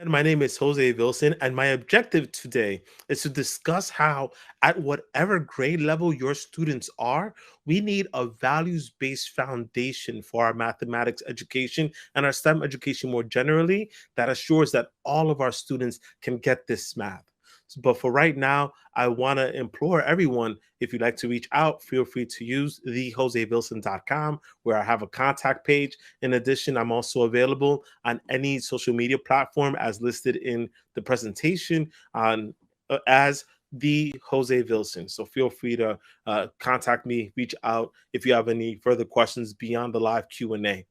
And my name is Jose Vilson, and my objective today is to discuss how, at whatever grade level your students are, we need a values based foundation for our mathematics education and our STEM education more generally that assures that all of our students can get this math. But for right now, I want to implore everyone, if you'd like to reach out, feel free to use thejosevilson.com, where I have a contact page. In addition, I'm also available on any social media platform as listed in the presentation on as the Jose Vilson. So feel free to contact me, reach out if you have any further questions beyond the live Q&A.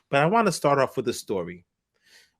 But I want to start off with a story.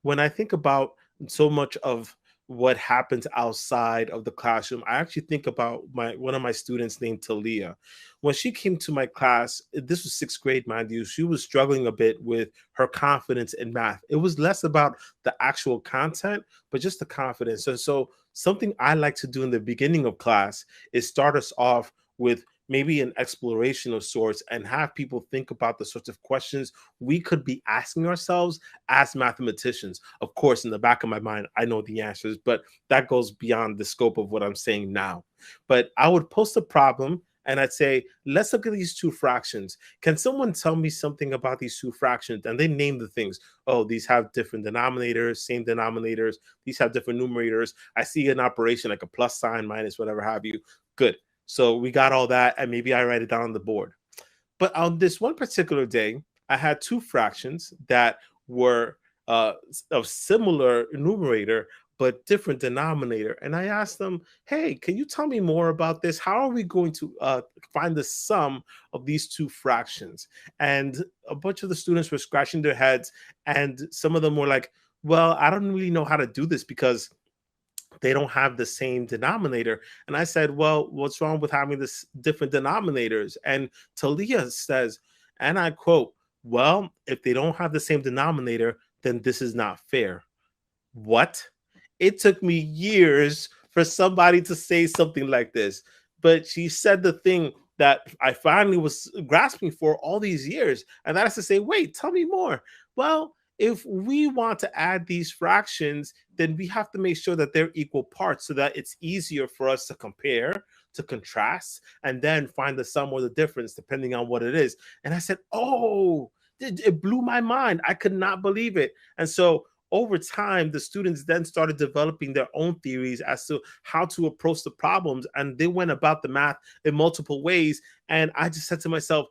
When I think about so much of what happens outside of the classroom, I actually think about my one of my students named Talia. When she came to my class, this was sixth grade, mind you, she was struggling a bit with her confidence in math. It was less about the actual content, but just the confidence. And so something I like to do in the beginning of class is start us off with maybe an exploration of sorts and have people think about the sorts of questions we could be asking ourselves as mathematicians. Of course, in the back of my mind, I know the answers, but that goes beyond the scope of what I'm saying now. But I would post a problem and I'd say, let's look at these two fractions. Can someone tell me something about these two fractions? And they name the things. Oh, these have different denominators, same denominators. These have different numerators. I see an operation like a plus sign, minus, whatever have you. Good. So we got all that, and maybe I write it down on the board. But on this one particular day, I had two fractions that were of similar numerator but different denominator. And I asked them, hey, can you tell me more about this? How are we going to find the sum of these two fractions? And a bunch of the students were scratching their heads, and some of them were like, well, I don't really know how to do this because they don't have the same denominator. And I said, well, what's wrong with having this different denominators? And Talia says, and I quote, well, if they don't have the same denominator, then this is not fair. What? It took me years for somebody to say something like this. But she said the thing that I finally was grasping for all these years. And that is to say, wait, tell me more. Well, if we want to add these fractions, then we have to make sure that they're equal parts so that it's easier for us to compare, to contrast, and then find the sum or the difference depending on what it is. And I said, oh, it blew my mind. I could not believe it. And so over time, the students then started developing their own theories as to how to approach the problems. And they went about the math in multiple ways. And I just said to myself,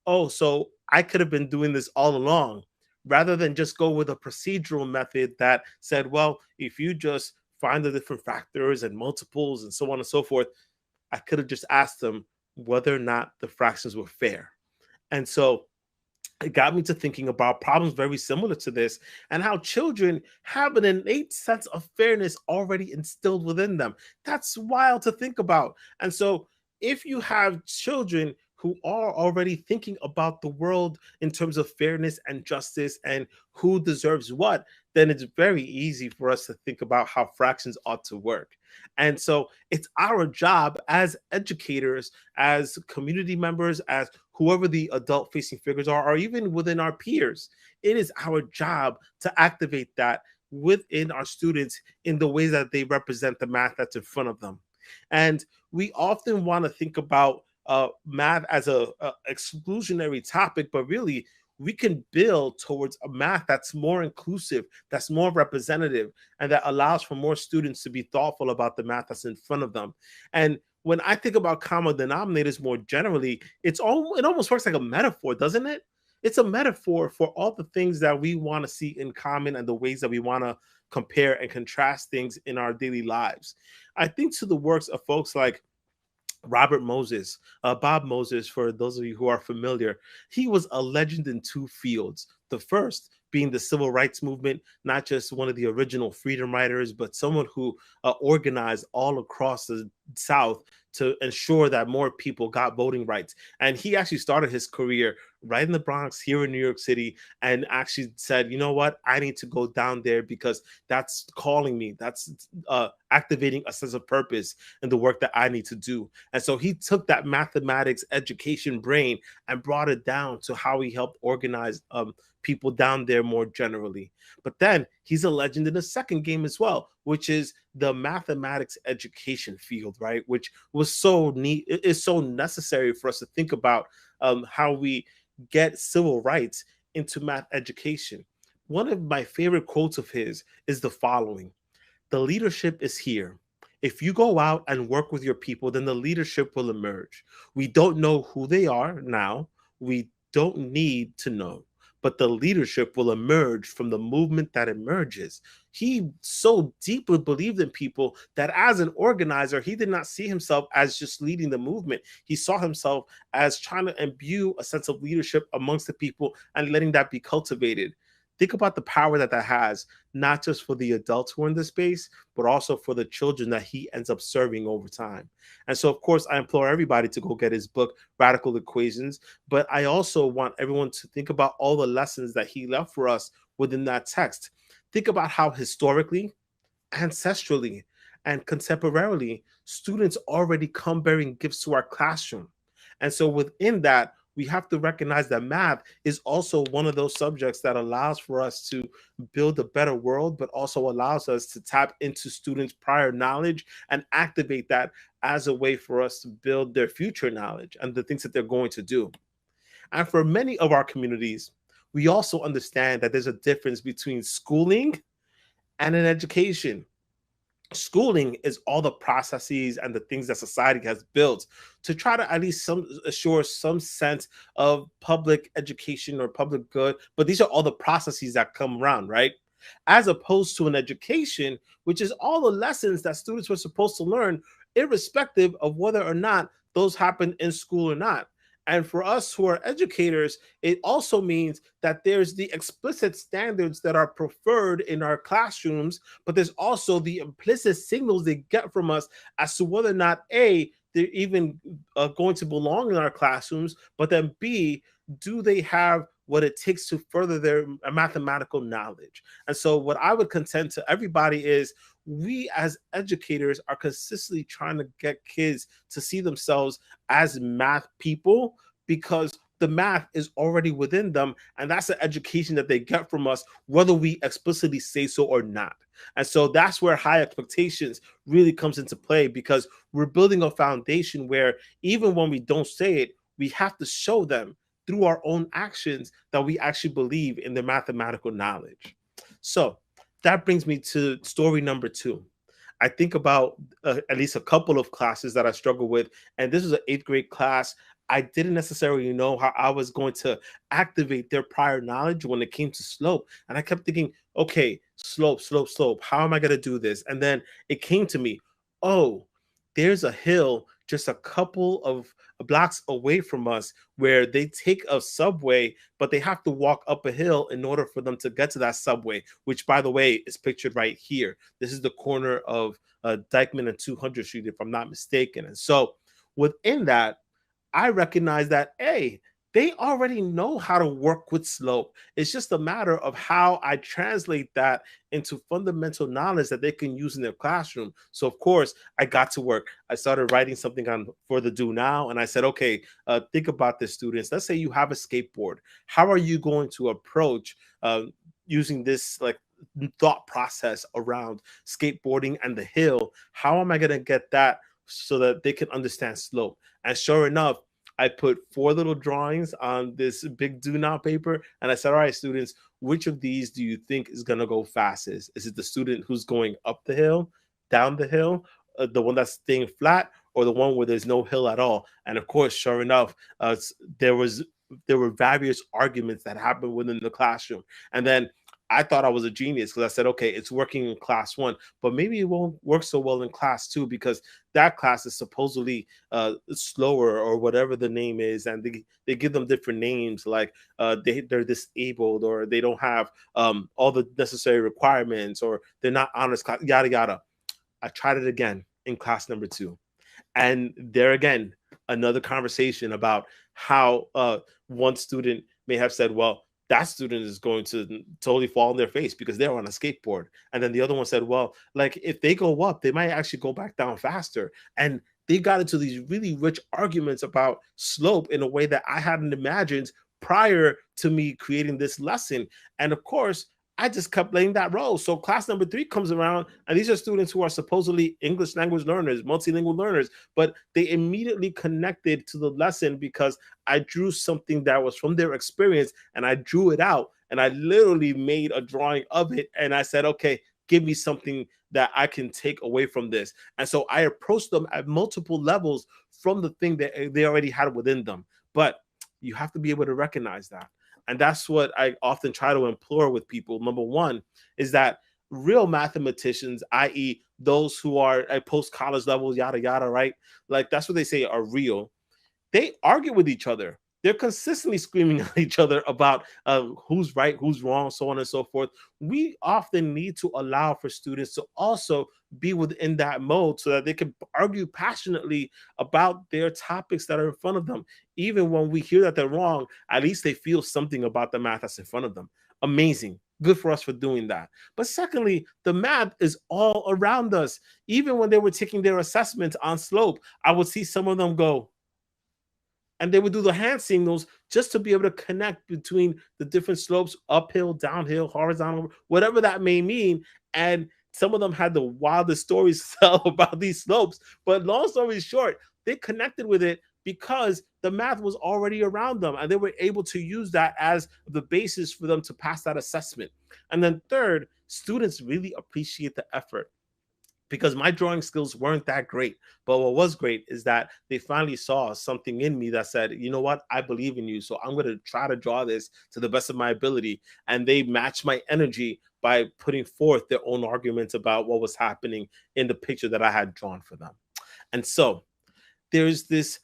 oh, so I could have been doing this all along rather than just go with a procedural method that said, well, if you just find the different factors and multiples and so on and so forth, I could have just asked them whether or not the fractions were fair. And so it got me to thinking about problems very similar to this and how children have an innate sense of fairness already instilled within them. That's wild to think about. And so if you have children who are already thinking about the world in terms of fairness and justice and who deserves what, then it's very easy for us to think about how fractions ought to work. And so it's our job as educators, as community members, as whoever the adult facing figures are, or even within our peers, it is our job to activate that within our students in the ways that they represent the math that's in front of them. And we often want to think about math as a exclusionary topic, but really we can build towards a math that's more inclusive, that's more representative, and that allows for more students to be thoughtful about the math that's in front of them. And when I think about common denominators more generally, it almost works like a metaphor, doesn't it? It's a metaphor for all the things that we want to see in common and the ways that we want to compare and contrast things in our daily lives. I think to the works of folks like Robert Moses, Bob Moses, for those of you who are familiar, he was a legend in two fields. The first being the civil rights movement, not just one of the original freedom riders, but someone who organized all across the South to ensure that more people got voting rights. And he actually started his career right in the Bronx here in New York City, and actually said, you know what, I need to go down there because that's calling me. That's activating a sense of purpose in the work that I need to do. And so he took that mathematics education brain and brought it down to how he helped organize people down there more generally. But then he's a legend in the second game as well, which is the mathematics education field, right? Which was so neat. It is so necessary for us to think about how we get civil rights into math education. One of my favorite quotes of his is the following: the leadership is here. If you go out and work with your people, then the leadership will emerge. We don't know who they are now. We don't need to know, but the leadership will emerge from the movement that emerges. He so deeply believed in people that as an organizer, he did not see himself as just leading the movement. He saw himself as trying to imbue a sense of leadership amongst the people and letting that be cultivated. Think about the power that that has, not just for the adults who are in the space, but also for the children that he ends up serving over time. And so, of course, I implore everybody to go get his book, Radical Equations. But I also want everyone to think about all the lessons that he left for us within that text. Think about how historically, ancestrally, and contemporarily, students already come bearing gifts to our classroom. And so within that, we have to recognize that math is also one of those subjects that allows for us to build a better world, but also allows us to tap into students' prior knowledge and activate that as a way for us to build their future knowledge and the things that they're going to do. And for many of our communities, we also understand that there's a difference between schooling and an education. Schooling is all the processes and the things that society has built to try to at least some assure some sense of public education or public good, but these are all the processes that come around, right? As opposed to an education, which is all the lessons that students were supposed to learn, irrespective of whether or not those happen in school or not. And for us who are educators, it also means that there's the explicit standards that are preferred in our classrooms, but there's also the implicit signals they get from us as to whether or not A, they're even going to belong in our classrooms, but then B, do they have what it takes to further their mathematical knowledge? And so, what I would contend to everybody is we as educators are consistently trying to get kids to see themselves as math people because the math is already within them. And that's the education that they get from us, whether we explicitly say so or not. And so that's where high expectations really comes into play because we're building a foundation where even when we don't say it, we have to show them through our own actions that we actually believe in their mathematical knowledge. So that brings me to story number two. I think about at least a couple of classes that I struggle with, and this was an eighth grade class. I didn't necessarily know how I was going to activate their prior knowledge when it came to slope. And I kept thinking, okay, slope, slope, slope. How am I going to do this? And then it came to me, oh, there's a hill just a couple of blocks away from us where they take a subway, but they have to walk up a hill in order for them to get to that subway, which, by the way, is pictured right here. This is the corner of Dykeman and 200th Street, if I'm not mistaken. And so within that, I recognize that, hey, they already know how to work with slope. It's just a matter of how I translate that into fundamental knowledge that they can use in their classroom. So, of course, I got to work. I started writing something on for the do now, and I said, okay, think about this, students. Let's say you have a skateboard. How are you going to approach using this like thought process around skateboarding and the hill? How am I going to get that so that they can understand slope? And sure enough, I put 4 little drawings on this big do not paper. And I said, all right, students, which of these do you think is going to go fastest? Is it the student who's going up the hill, down the hill, the one that's staying flat, or the one where there's no hill at all? And of course, sure enough, there were various arguments that happened within the classroom. And then I thought I was a genius because I said, okay, it's working in class 1, but maybe it won't work so well in class 2 because that class is supposedly slower or whatever the name is. And they give them different names like they're disabled or they don't have all the necessary requirements or they're not honest, yada, yada. I tried it again in class number 2. And there again, another conversation about how one student may have said, well, that student is going to totally fall on their face because they're on a skateboard. And then the other one said, well, like if they go up, they might actually go back down faster. And they got into these really rich arguments about slope in a way that I hadn't imagined prior to me creating this lesson. And of course, I just kept letting that roll. So class number 3 comes around, and these are students who are supposedly English language learners, multilingual learners, but they immediately connected to the lesson because I drew something that was from their experience, and I drew it out, and I literally made a drawing of it. And I said, okay, give me something that I can take away from this. And so I approached them at multiple levels from the thing that they already had within them. But you have to be able to recognize that. And that's what I often try to implore with people. Number one is that real mathematicians, i.e., those who are at post college levels, yada, yada, right? Like that's what they say are real. They argue with each other. They're consistently screaming at each other about who's right, who's wrong, so on and so forth. We often need to allow for students to also be within that mode so that they can argue passionately about their topics that are in front of them. Even when we hear that they're wrong, at least they feel something about the math that's in front of them. Amazing. Good for us for doing that. But secondly, the math is all around us. Even when they were taking their assessments on slope, I would see some of them go, and they would do the hand signals just to be able to connect between the different slopes, uphill, downhill, horizontal, whatever that may mean. And some of them had the wildest stories to tell about these slopes. But long story short, they connected with it because the math was already around them, and they were able to use that as the basis for them to pass that assessment. And then third, students really appreciate the effort, because my drawing skills weren't that great. But what was great is that they finally saw something in me that said, you know what, I believe in you. So I'm going to try to draw this to the best of my ability. And they matched my energy by putting forth their own arguments about what was happening in the picture that I had drawn for them. And so there's this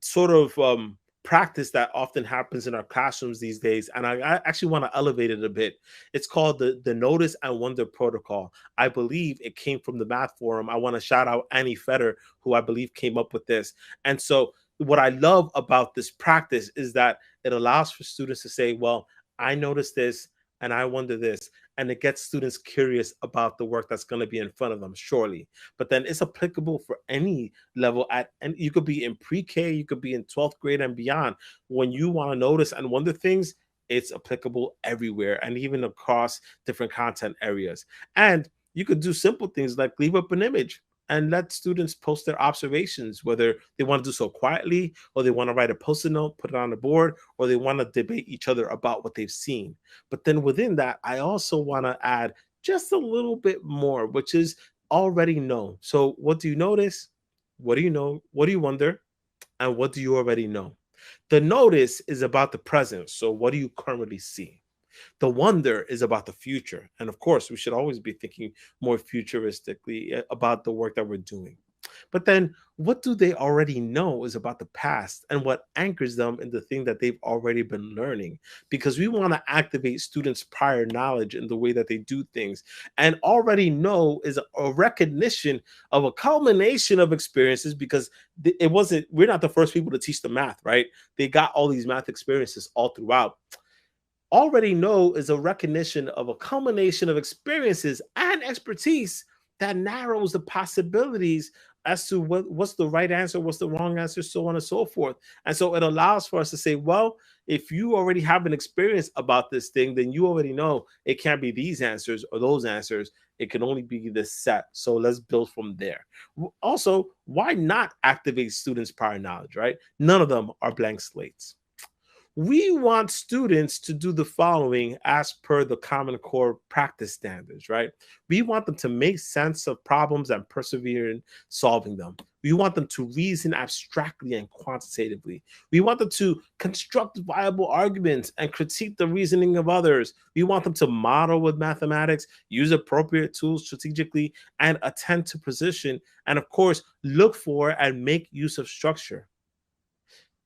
sort of practice that often happens in our classrooms these days, and I actually want to elevate it a bit. It's called the Notice and Wonder Protocol. I believe it came from the Math Forum. I want to shout out Annie Fetter, who I believe came up with this. And so what I love about this practice is that it allows for students to say, well, I noticed this and I wonder this. And it gets students curious about the work that's going to be in front of them, surely. But then it's applicable for any level and you could be in pre-K, you could be in 12th grade and beyond. When you want to notice and wonder things, it's applicable everywhere and even across different content areas. And you could do simple things like leave up an image and let students post their observations, whether they want to do so quietly or they want to write a post-it note, put it on the board, or they want to debate each other about what they've seen. But then within that, I also want to add just a little bit more, which is already know. So what do you notice? What do you know? What do you wonder? And what do you already know? The notice is about the present. So what do you currently see? The wonder is about the future. And of course, we should always be thinking more futuristically about the work that we're doing. But then what do they already know is about the past and what anchors them in the thing that they've already been learning. Because we want to activate students' prior knowledge in the way that they do things. And already know is a recognition of a culmination of experiences, because we're not the first people to teach the math, right? They got all these math experiences all throughout. Already know is a recognition of a culmination of experiences and expertise that narrows the possibilities as to what's the right answer, what's the wrong answer, so on and so forth. And so it allows for us to say, well, if you already have an experience about this thing, then you already know it can't be these answers or those answers. It can only be this set. So let's build from there. Also, why not activate students' prior knowledge, right? None of them are blank slates. We want students to do the following as per the Common Core practice standards, right? We want them to make sense of problems and persevere in solving them. We want them to reason abstractly and quantitatively. We want them to construct viable arguments and critique the reasoning of others. We want them to model with mathematics, use appropriate tools strategically, and attend to precision. And of course, look for and make use of structure.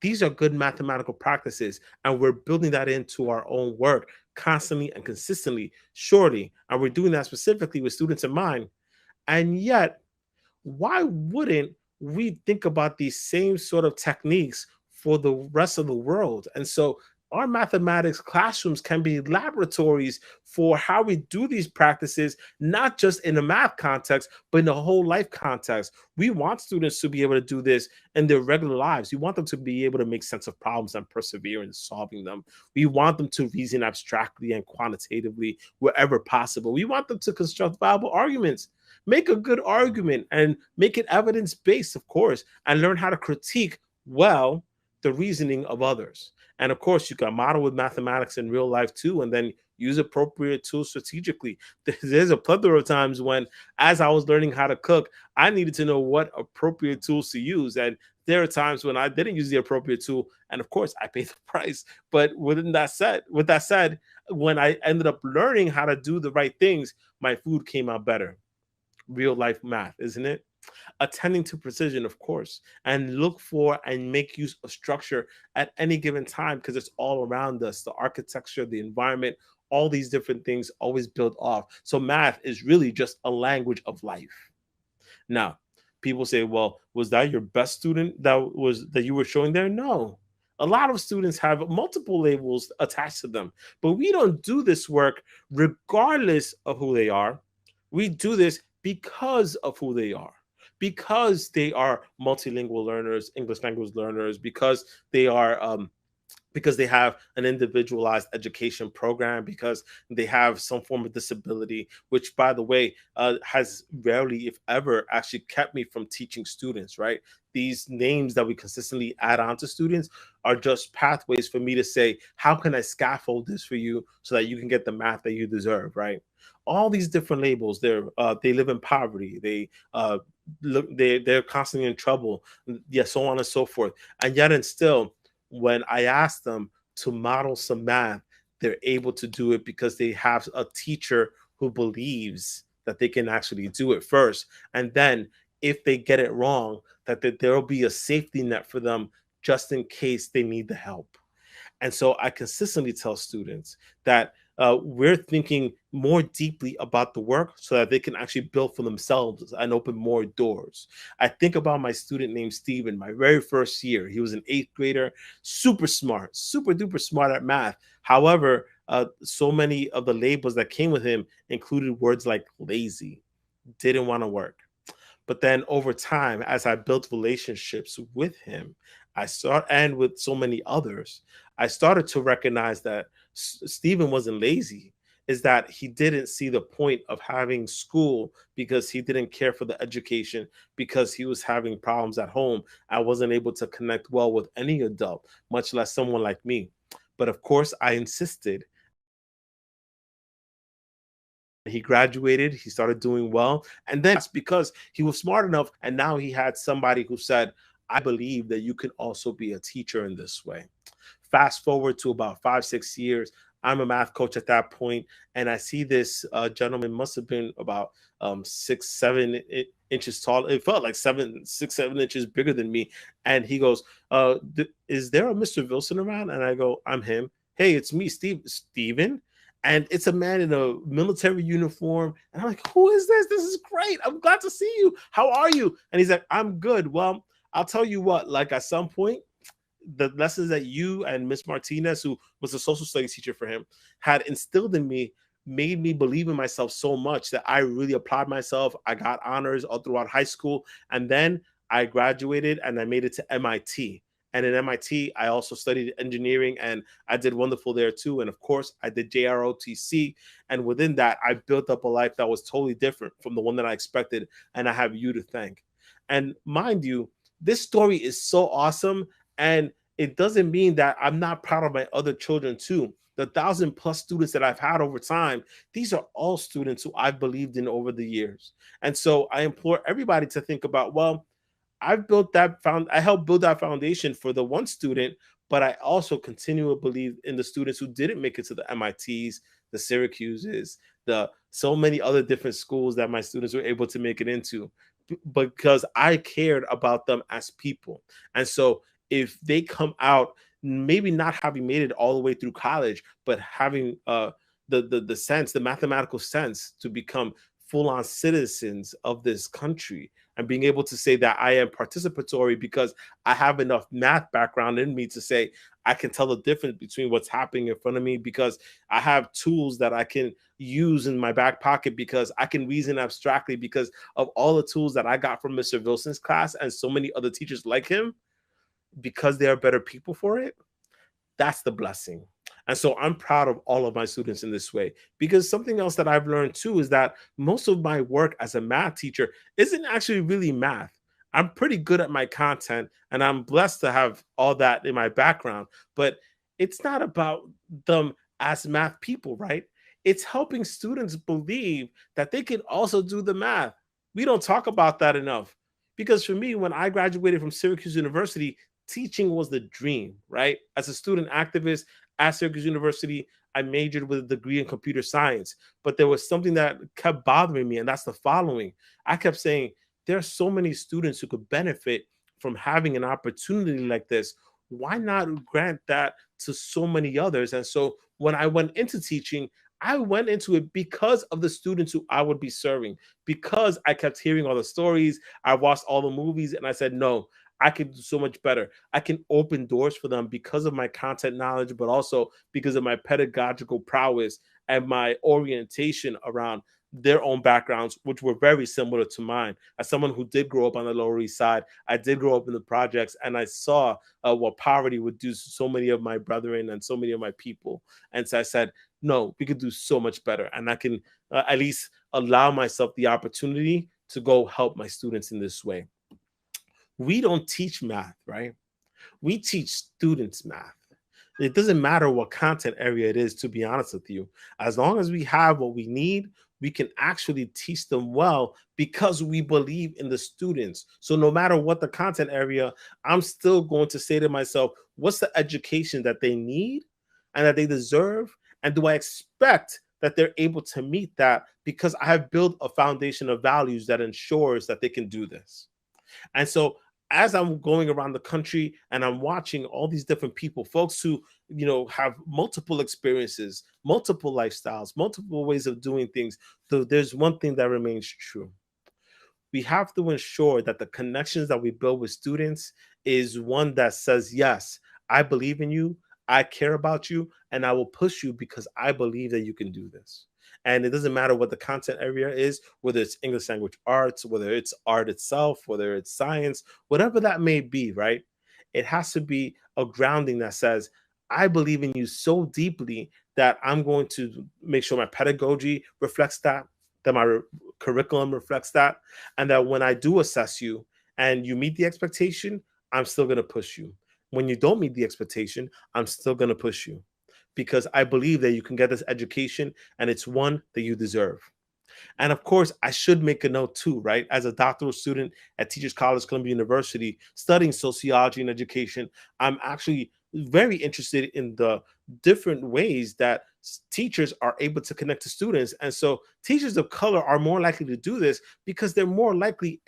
These are good mathematical practices, and we're building that into our own work constantly and consistently, surely. And we're doing that specifically with students in mind. And yet, why wouldn't we think about these same sort of techniques for the rest of the world. And so our mathematics classrooms can be laboratories for how we do these practices, not just in a math context, but in a whole life context. We want students to be able to do this in their regular lives. We want them to be able to make sense of problems and persevere in solving them. We want them to reason abstractly and quantitatively wherever possible. We want them to construct viable arguments. Make a good argument and make it evidence based, of course, and learn how to critique well the reasoning of others. And of course, you can model with mathematics in real life too, and then use appropriate tools strategically. There's a plethora of times when, as I was learning how to cook, I needed to know what appropriate tools to use. And there are times when I didn't use the appropriate tool, and of course, I paid the price. But with that said, when I ended up learning how to do the right things, my food came out better. Real life math, isn't it? Attending to precision, of course, and look for and make use of structure at any given time because it's all around us. The architecture, the environment, all these different things always build off. So math is really just a language of life. Now, people say, well, was that your best student that you were showing there? No. A lot of students have multiple labels attached to them, but we don't do this work regardless of who they are. We do this because of who they are, because they are multilingual learners, English language learners, because they have an individualized education program, because they have some form of disability, which, by the way, has rarely, if ever, actually kept me from teaching students, right? These names that we consistently add on to students are just pathways for me to say, how can I scaffold this for you so that you can get the math that you deserve, right? All these different labels, they live in poverty, they're constantly in trouble, yeah, so on and so forth. And yet and still, when I ask them to model some math, they're able to do it because they have a teacher who believes that they can actually do it first. And then if they get it wrong, that there will be a safety net for them just in case they need the help. And so I consistently tell students that we're thinking more deeply about the work so that they can actually build for themselves and open more doors. I think about my student named Steven, my very first year. He was an eighth grader, super smart, super duper smart at math. However, so many of the labels that came with him included words like lazy, didn't want to work. But then over time, as I built relationships with him, and with so many others, I started to recognize that Stephen wasn't lazy, is that he didn't see the point of having school because he didn't care for the education, because he was having problems at home. I wasn't able to connect well with any adult, much less someone like me. But of course, I insisted. He graduated, he started doing well, and then it's because he was smart enough, and now he had somebody who said, I believe that you can also be a teacher in this way. Fast forward to about 5 6 years, I'm a math coach at that point, and I see this gentleman, must have been about 6 7 inches tall. It felt like 7 6 7 inches bigger than me. And he goes, is there a Mr. Vilson around? And I go, I'm him. Hey, it's me, Steven. And it's a man in a military uniform. And I'm like, who is this? This is great. I'm glad to see you. How are you? And he's like, I'm good. Well, I'll tell you what, like at some point, the lessons that you and Miss Martinez, who was a social studies teacher for him, had instilled in me made me believe in myself so much that I really applied myself. I got honors all throughout high school. And then I graduated and I made it to MIT. And in MIT, I also studied engineering and I did wonderful there too. And of course, I did JROTC. And within that, I built up a life that was totally different from the one that I expected. And I have you to thank. And mind you, this story is so awesome. And it doesn't mean that I'm not proud of my other children too. The 1,000+ students that I've had over time, these are all students who I've believed in over the years. And so I implore everybody to think about, well, I helped build that foundation for the one student, but I also continue to believe in the students who didn't make it to the MITs, the Syracuses, the so many other different schools that my students were able to make it into, because I cared about them as people. And so if they come out maybe not having made it all the way through college, but having the mathematical sense to become full-on citizens of this country, and being able to say that I am participatory because I have enough math background in me to say I can tell the difference between what's happening in front of me, because I have tools that I can use in my back pocket, because I can reason abstractly because of all the tools that I got from Mr. Vilson's class and so many other teachers like him, because they are better people for it. That's the blessing. And so I'm proud of all of my students in this way, because something else that I've learned too is that most of my work as a math teacher isn't actually really math. I'm pretty good at my content and I'm blessed to have all that in my background, but it's not about them as math people, right? It's helping students believe that they can also do the math. We don't talk about that enough, because for me, when I graduated from Syracuse University, teaching was the dream, right? As a student activist at Syracuse University, I majored with a degree in computer science, but there was something that kept bothering me, and that's the following. I kept saying, there are so many students who could benefit from having an opportunity like this. Why not grant that to so many others? And so when I went into teaching, I went into it because of the students who I would be serving, because I kept hearing all the stories. I watched all the movies, and I said, no, I can do so much better. I can open doors for them because of my content knowledge, but also because of my pedagogical prowess and my orientation around their own backgrounds, which were very similar to mine. As someone who did grow up on the Lower East Side, I did grow up in the projects, and I saw what poverty would do to so many of my brethren and so many of my people. And so I said, no, we could do so much better. And I can at least allow myself the opportunity to go help my students in this way. We don't teach math, right? We teach students math. It doesn't matter what content area it is, to be honest with you. As long as we have what we need, we can actually teach them well because we believe in the students. So no matter what the content area, I'm still going to say to myself, what's the education that they need and that they deserve? And do I expect that they're able to meet that, because I have built a foundation of values that ensures that they can do this? And so as I'm going around the country and I'm watching all these different people, folks who, have multiple experiences, multiple lifestyles, multiple ways of doing things, there's one thing that remains true. We have to ensure that the connections that we build with students is one that says, yes, I believe in you, I care about you, and I will push you because I believe that you can do this. And it doesn't matter what the content area is, whether it's English language arts, whether it's art itself, whether it's science, whatever that may be, right? It has to be a grounding that says, I believe in you so deeply that I'm going to make sure my pedagogy reflects that my curriculum reflects that, and that when I do assess you and you meet the expectation, I'm still going to push you. When you don't meet the expectation, I'm still going to push you, because I believe that you can get this education and it's one that you deserve. And of course, I should make a note too, right? As a doctoral student at Teachers College, Columbia University, studying sociology and education, I'm actually very interested in the different ways that teachers are able to connect to students. And so teachers of color are more likely to do this because they're more likely,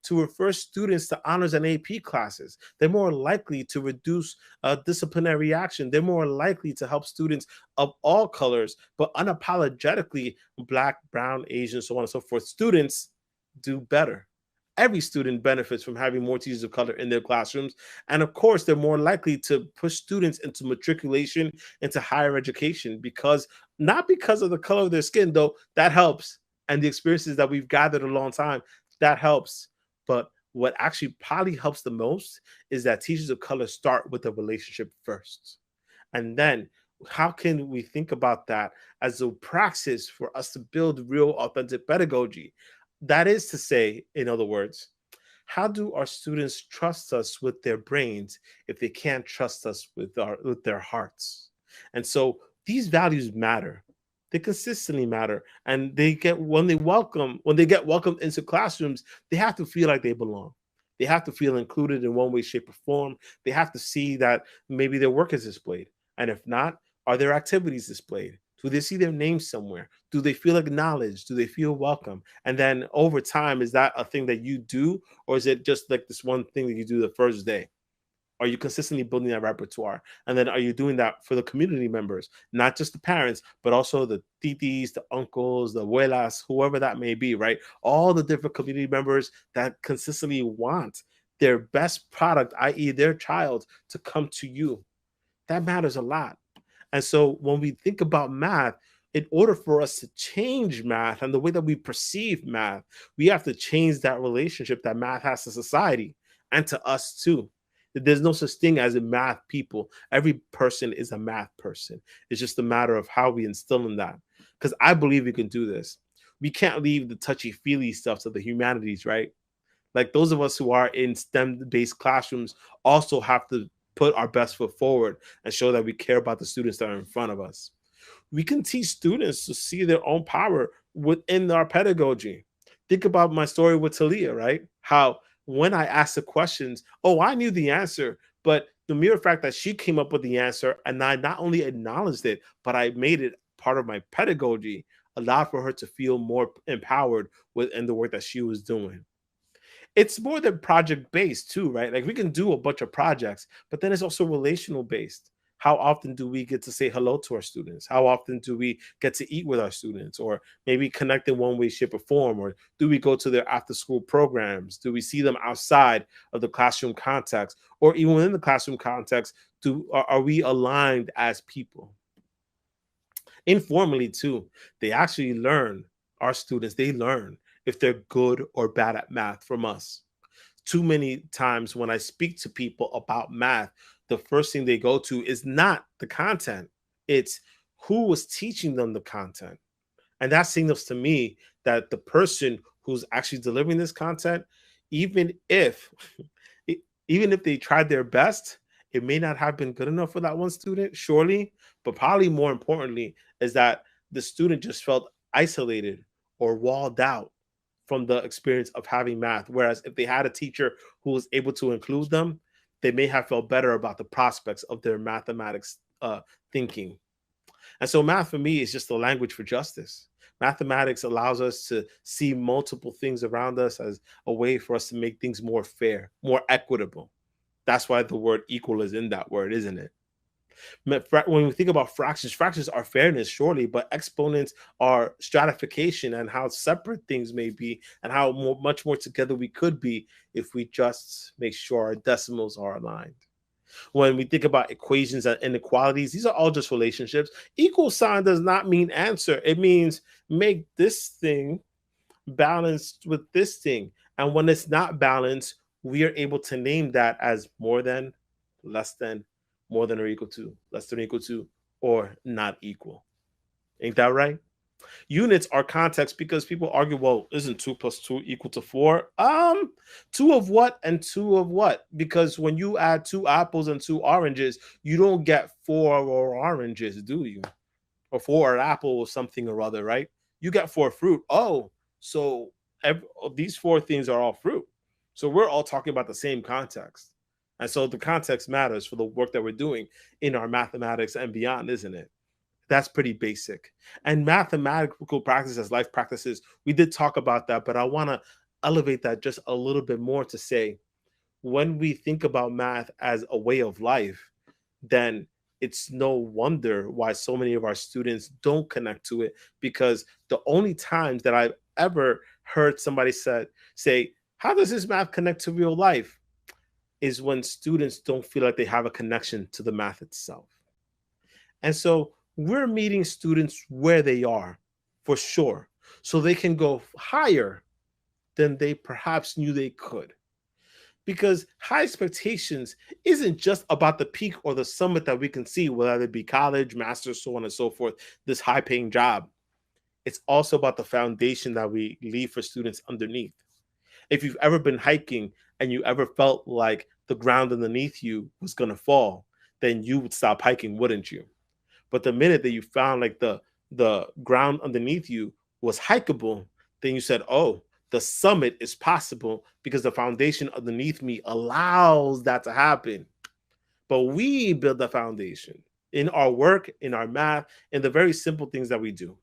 to refer students to honors and AP classes. They're more likely to reduce disciplinary action. They're more likely to help students of all colors, but unapologetically Black, brown, Asian, so on and so forth. Students do better. Every student benefits from having more teachers of color in their classrooms. And of course, they're more likely to push students into matriculation, into higher education, because not because of the color of their skin, though that helps. And the experiences that we've gathered a long time, that helps. But what actually probably helps the most is that teachers of color start with a relationship first. And then how can we think about that as a praxis for us to build real authentic pedagogy? That is to say, in other words, how do our students trust us with their brains if they can't trust us with their hearts? And so these values matter. They consistently matter, and they get when they get welcomed into classrooms, they have to feel like they belong. They have to feel included in one way, shape, or form. They have to see that maybe their work is displayed, and if not, are their activities displayed? Do they see their name somewhere? Do they feel acknowledged? Do they feel welcome? And then over time, is that a thing that you do, or is it just like this one thing that you do the first day? Are you consistently building that repertoire? And then are you doing that for the community members, not just the parents, but also the titis, the uncles, the abuelas, whoever that may be, right? All the different community members that consistently want their best product, i.e., their child, to come to you. That matters a lot. And so when we think about math, in order for us to change math and the way that we perceive math, we have to change that relationship that math has to society and to us too. There's no such thing as a math people. Every person is a math person. It's just a matter of how we instill in that. Because I believe we can do this. We can't leave the touchy feely stuff to the humanities, right? Like those of us who are in STEM based classrooms also have to put our best foot forward and show that we care about the students that are in front of us. We can teach students to see their own power within our pedagogy. Think about my story with Talia, right? How when I asked the questions, oh, I knew the answer, but the mere fact that she came up with the answer and I not only acknowledged it, but I made it part of my pedagogy allowed for her to feel more empowered within the work that she was doing. It's more than project based too, right? Like we can do a bunch of projects, but then it's also relational based. How often do we get to say hello to our students? How often do we get to eat with our students, or maybe connect in one way, shape, or form? Or do we go to their after school programs? Do we see them outside of the classroom context, or even within the classroom context? Are we aligned as people? Informally too, they actually learn, our students, they learn if they're good or bad at math from us. Too many times when I speak to people about math, the first thing they go to is not the content, it's who was teaching them the content. And that signals to me that the person who's actually delivering this content, even if even if they tried their best, it may not have been good enough for that one student, surely. But probably more importantly, is that the student just felt isolated or walled out from the experience of having math. Whereas if they had a teacher who was able to include them, they may have felt better about the prospects of their mathematics thinking. And so math for me is just a language for justice. Mathematics allows us to see multiple things around us as a way for us to make things more fair, more equitable. That's why the word equal is in that word, isn't it? When we think about fractions, fractions are fairness, surely, but exponents are stratification and how separate things may be and how much more together we could be if we just make sure our decimals are aligned. When we think about equations and inequalities, these are all just relationships. Equal sign does not mean answer. It means make this thing balanced with this thing. And when it's not balanced, we are able to name that as more than, less than, more than or equal to, less than or equal to, or not equal. Ain't that right? Units are context because people argue, well, isn't 2 plus 2 equal to 4? Two of what and two of what? Because when you add 2 apples and 2 oranges, you don't get 4 oranges, do you? Or 4 apple or something or other, right? You get 4 fruit. Oh, so these 4 things are all fruit. So we're all talking about the same context. And so the context matters for the work that we're doing in our mathematics and beyond, isn't it? That's pretty basic. And mathematical practices, life practices, we did talk about that, but I want to elevate that just a little bit more to say when we think about math as a way of life, then it's no wonder why so many of our students don't connect to it, because the only times that I've ever heard somebody say, how does this math connect to real life, is when students don't feel like they have a connection to the math itself. And so we're meeting students where they are for sure, so they can go higher than they perhaps knew they could. Because high expectations isn't just about the peak or the summit that we can see, whether it be college, master's, so on and so forth, this high paying job. It's also about the foundation that we leave for students underneath. If you've ever been hiking and you ever felt like the ground underneath you was going to fall, then you would stop hiking, wouldn't you? But the minute that you found like the ground underneath you was hikeable, then you said, "Oh, the summit is possible because the foundation underneath me allows that to happen." But we build the foundation in our work, in our math, in the very simple things that we do.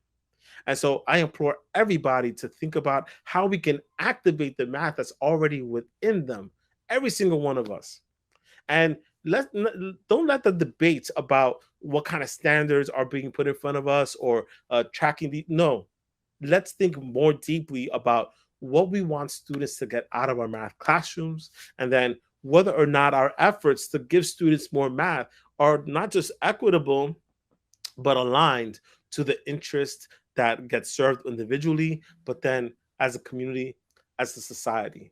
And so I implore everybody to think about how we can activate the math that's already within them, every single one of us. And don't let the debates about what kind of standards are being put in front of us or tracking the no. Let's think more deeply about what we want students to get out of our math classrooms, and then whether or not our efforts to give students more math are not just equitable but aligned to the interest that gets served individually, but then as a community, as a society.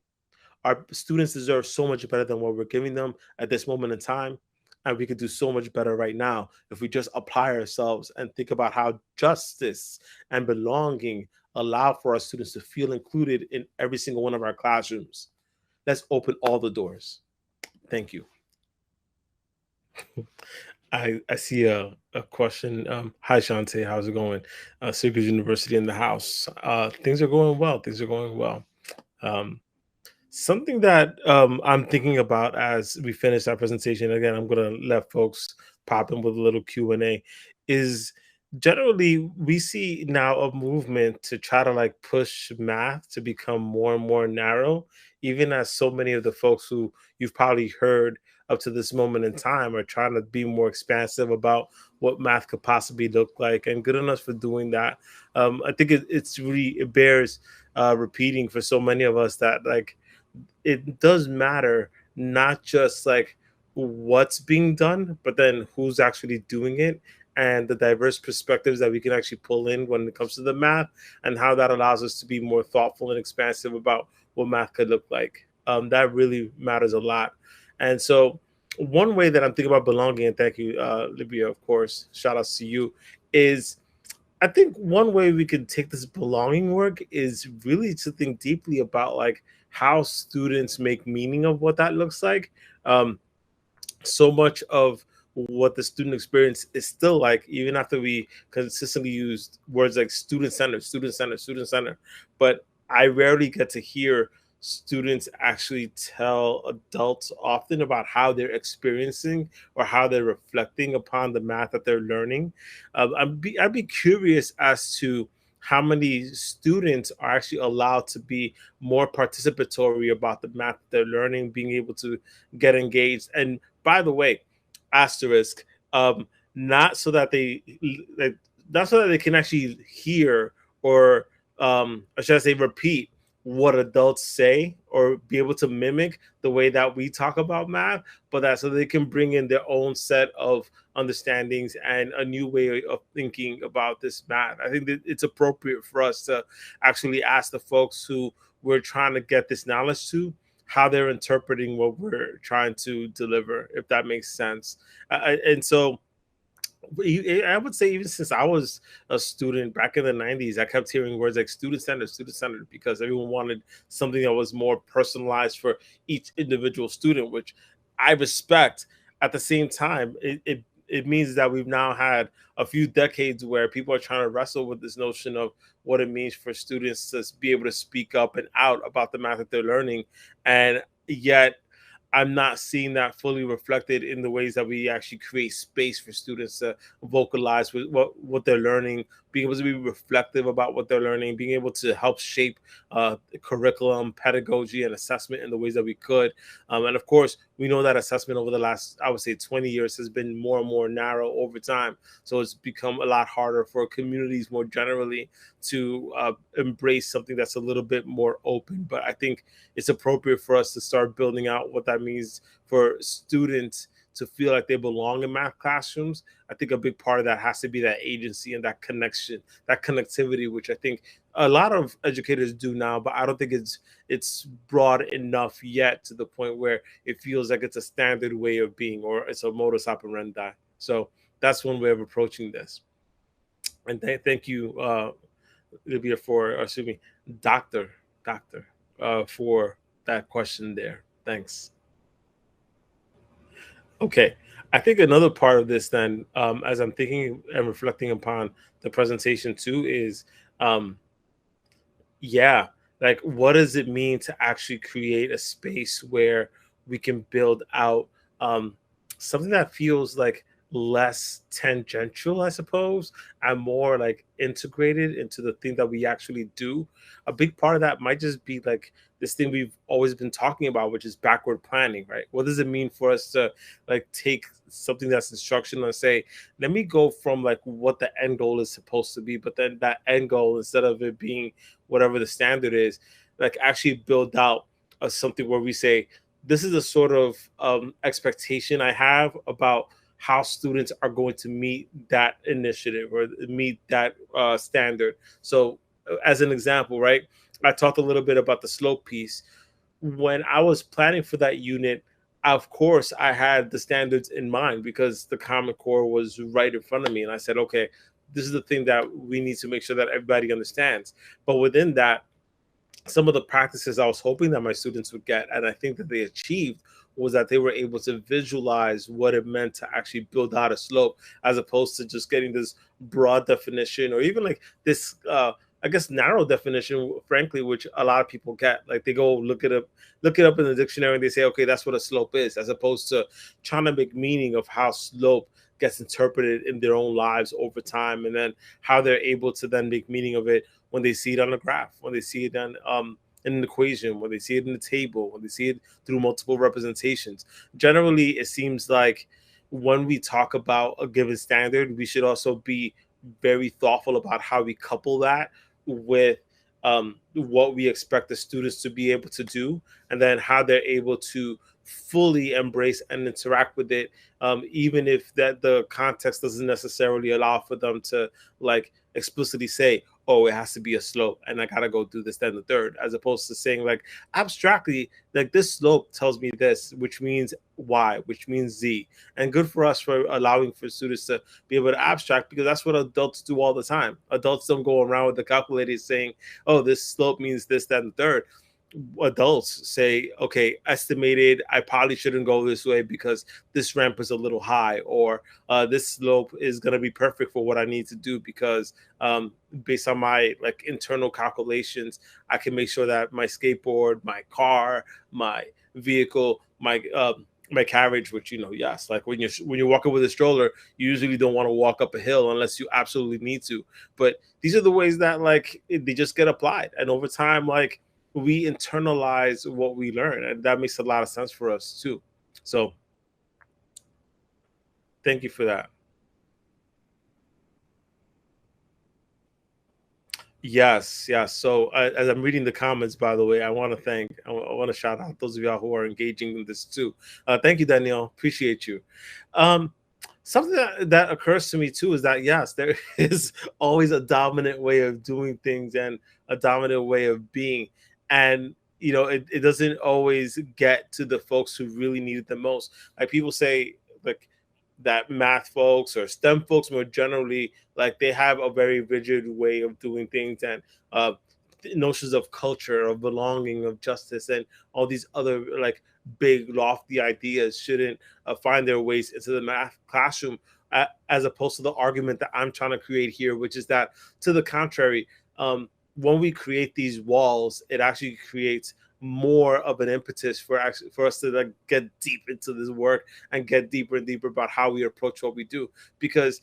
Our students deserve so much better than what we're giving them at this moment in time. And we could do so much better right now if we just apply ourselves and think about how justice and belonging allow for our students to feel included in every single one of our classrooms. Let's open all the doors. Thank you. I see a question. Hi, Shante. How's it going? Syracuse University in the house. Things are going well. Things are going well. Um, Something that I'm thinking about as we finish our presentation, again, I'm going to let folks pop in with a little Q&A, is generally we see now a movement to try to like push math to become more and more narrow, even as so many of the folks who you've probably heard up to this moment in time are trying to be more expansive about what math could possibly look like, and good enough for doing that. I think it's really, it bears repeating for so many of us that like it does matter not just like what's being done, but then who's actually doing it and the diverse perspectives that we can actually pull in when it comes to the math, and how that allows us to be more thoughtful and expansive about what math could look like. That really matters a lot. And so, one way that I'm thinking about belonging, and thank you, Libya, of course, shout outs to you, is I think one way we could take this belonging work is really to think deeply about like how students make meaning of what that looks like. Um, so much of what the student experience is still like, even after we consistently use words like student centered, student centered, student centered. But I rarely get to hear students actually tell adults often about how they're experiencing or how they're reflecting upon the math that they're learning. I'd be curious as to how many students are actually allowed to be more participatory about the math that they're learning, being able to get engaged. And by the way, asterisk, not so that like, not so that they can actually hear or should I say repeat what adults say or be able to mimic the way that we talk about math, but that so they can bring in their own set of understandings and a new way of thinking about this math. I think that it's appropriate for us to actually ask the folks who we're trying to get this knowledge to how they're interpreting what we're trying to deliver, if that makes sense. And so I would say even since I was a student back in the 90s, I kept hearing words like student centered, because everyone wanted something that was more personalized for each individual student, which I respect. At the same time, it means that we've now had a few decades where people are trying to wrestle with this notion of what it means for students to be able to speak up and out about the math that they're learning. And yet, I'm not seeing that fully reflected in the ways that we actually create space for students to vocalize with what they're learning, being able to be reflective about what they're learning, being able to help shape curriculum, pedagogy, and assessment in the ways that we could. And of course, we know that assessment over the last, I would say, 20 years has been more and more narrow over time. So it's become a lot harder for communities more generally to embrace something that's a little bit more open. But I think it's appropriate for us to start building out what that means for students to feel like they belong in math classrooms. I think a big part of that has to be that agency and that connection, that connectivity, which I think a lot of educators do now, but I don't think it's broad enough yet to the point where it feels like it's a standard way of being or it's a modus operandi. So that's one way of approaching this. And thank you, Olivia, for, or excuse me, Doctor, Doctor, for that question there. Thanks. Okay. I think another part of this, then, as I'm thinking and reflecting upon the presentation too, is yeah, like what does it mean to actually create a space where we can build out um, something that feels like less tangential, I suppose, and more like integrated into the thing that we actually do. A big part of that might just be like this thing we've always been talking about, which is backward planning, right? What does it mean for us to like take something that's instructional and say, let me go from like what the end goal is supposed to be, but then that end goal, instead of it being whatever the standard is, like actually build out something where we say, this is a sort of expectation I have about how students are going to meet that initiative or meet that standard. So, as an example, right, I talked a little bit about the slope piece. When I was planning for that unit, of course, I had the standards in mind because the Common Core was right in front of me. And I said, okay, this is the thing that we need to make sure that everybody understands. But within that, some of the practices I was hoping that my students would get, and I think that they achieved, was that they were able to visualize what it meant to actually build out a slope, as opposed to just getting this broad definition or even like this, I guess, narrow definition, frankly, which a lot of people get. Like they go look it up in the dictionary, and they say, okay, that's what a slope is, as opposed to trying to make meaning of how slope gets interpreted in their own lives over time, and then how they're able to then make meaning of it when they see it on a graph, when they see it on in an equation, when they see it in the table, when they see it through multiple representations. Generally, it seems like when we talk about a given standard, we should also be very thoughtful about how we couple that with what we expect the students to be able to do, and then how they're able to fully embrace and interact with it, even if that the context doesn't necessarily allow for them to like explicitly say, oh, it has to be a slope and I gotta go do this, then the third, as opposed to saying like abstractly, like this slope tells me this, which means Y, which means Z. And good for us for allowing for students to be able to abstract, because that's what adults do all the time. Adults don't go around with the calculator saying, oh, this slope means this, that, and the third. Adults say, okay, estimated, I probably shouldn't go this way because this ramp is a little high, or this slope is going to be perfect for what I need to do because based on my like internal calculations, I can make sure that my skateboard, my car, my vehicle, my carriage, which, you know, yes, like when you're walking with a stroller, you usually don't want to walk up a hill unless you absolutely need to. But these are the ways that like they just get applied, and over time, like we internalize what we learn, and that makes a lot of sense for us too. So thank you for that. Yes, yes. So as I'm reading the comments, by the way, I want to shout out those of y'all who are engaging in this too. Thank you, Danielle. Appreciate you. Um, Something that occurs to me too is that yes, there is always a dominant way of doing things and a dominant way of being, and you know it doesn't always get to the folks who really need it the most. Like people say, like that math folks or STEM folks more generally, like they have a very rigid way of doing things, and notions of culture, of belonging, of justice, and all these other like big lofty ideas shouldn't find their ways into the math classroom, as opposed to the argument that I'm trying to create here, which is that to the contrary, when we create these walls, it actually creates more of an impetus for actually for us to like get deep into this work and get deeper and deeper about how we approach what we do. Because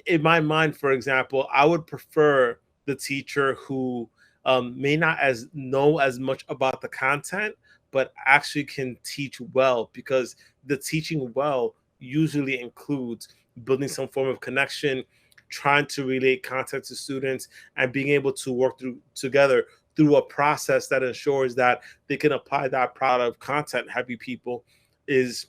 in my mind, for example, I would prefer the teacher who may not as know as much about the content, but actually can teach well, because the teaching well usually includes building some form of connection, trying to relate content to students, and being able to work through together through a process that ensures that they can apply that product of content heavy people. Is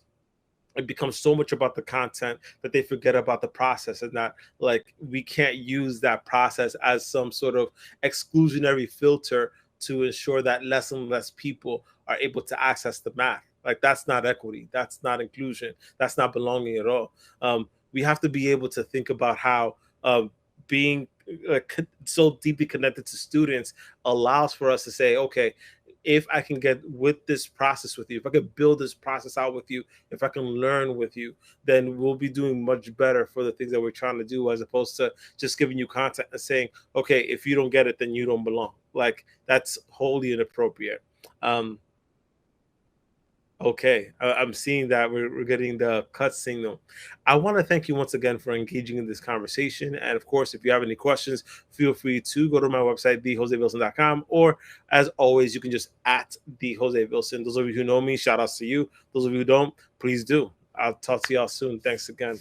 it becomes so much about the content that they forget about the process, and that like we can't use that process as some sort of exclusionary filter to ensure that less and less people are able to access the math. Like that's not equity, that's not inclusion, that's not belonging at all. We have to be able to think about how being so deeply connected to students allows for us to say, okay, if I can get with this process with you, if I can build this process out with you, if I can learn with you, then we'll be doing much better for the things that we're trying to do, as opposed to just giving you content and saying, okay, if you don't get it, then you don't belong. Like that's wholly inappropriate. Um, Okay, I'm seeing that we're getting the cut signal. I want to thank you once again for engaging in this conversation. And of course, if you have any questions, feel free to go to my website, thejosevilson.com, or as always, you can just at the Jose Vilson. Those of you who know me, shout outs to you. Those of you who don't, please do. I'll talk to y'all soon. Thanks again.